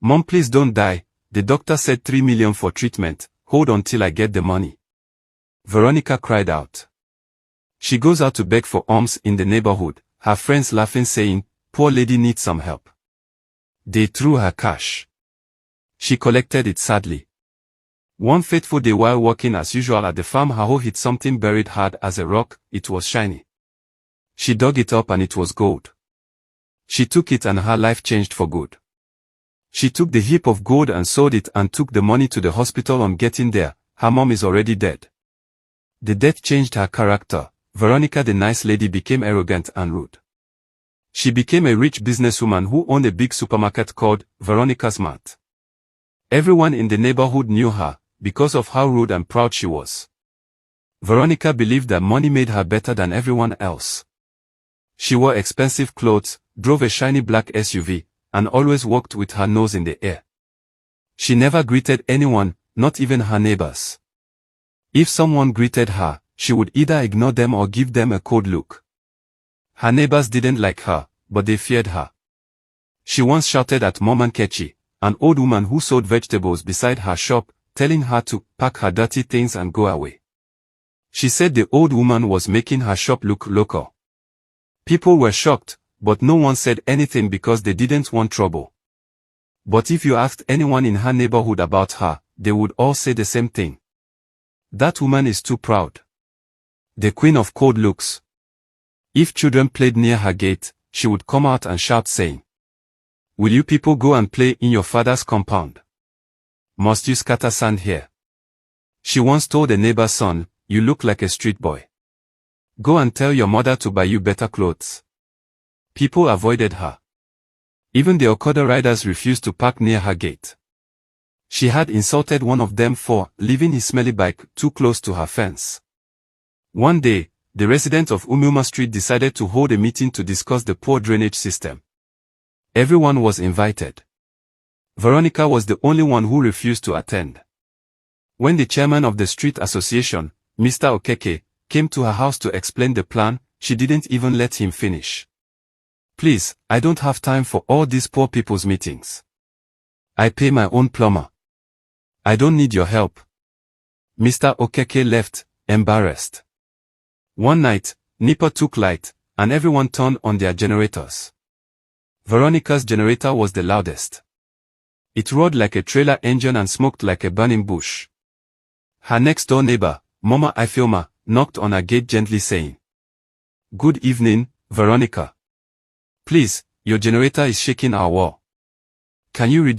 Mom, please don't die. The doctor said 3 million for treatment. Hold on till I get the money. Veronica cried out. She goes out to beg for alms in the neighborhood, her friends laughing saying, poor lady needs some help. They threw her cash. She collected it sadly. One fateful day while walking as usual at the farm, her hoe hit something buried hard as a rock. It was shiny. She dug it up and it was gold. She took it and her life changed for good. She took the heap of gold and sold it and took the money to the hospital. On getting there, her mom is already dead. The death changed her character. Veronica, the nice lady, became arrogant and rude. She became a rich businesswoman who owned a big supermarket called Veronica's Mart. Everyone in the neighborhood knew her because of how rude and proud she was. Veronica believed that money made her better than everyone else. She wore expensive clothes, drove a shiny black SUV, and always walked with her nose in the air. She never greeted anyone, not even her neighbors. If someone greeted her, she would either ignore them or give them a cold look. Her neighbors didn't like her, but they feared her. She once shouted at Mom Nkechi, an old woman who sold vegetables beside her shop, telling her to pack her dirty things and go away. She said the old woman was making her shop look local. People were shocked, but no one said anything because they didn't want trouble. But if you asked anyone in her neighborhood about her, they would all say the same thing. That woman is too proud. The queen of cold looks. If children played near her gate, she would come out and shout saying, will you people go and play in your father's compound? Must you scatter sand here? She once told a neighbor's son, you look like a street boy. Go and tell your mother to buy you better clothes. People avoided her. Even the Okada riders refused to park near her gate. She had insulted one of them for leaving his smelly bike too close to her fence. One day, the residents of Umuma Street decided to hold a meeting to discuss the poor drainage system. Everyone was invited. Veronica was the only one who refused to attend. When the chairman of the street association, Mr. Okeke, came to her house to explain the plan, she didn't even let him finish. Please, I don't have time for all these poor people's meetings. I pay my own plumber. I don't need your help. Mr. Okeke left, embarrassed. One night, NEPA took light, and everyone turned on their generators. Veronica's generator was the loudest. It roared like a trailer engine and smoked like a burning bush. Her next-door neighbor, Mama Ifeoma, knocked on her gate gently saying, good evening, Veronica. Please, your generator is shaking our wall. Can you reduce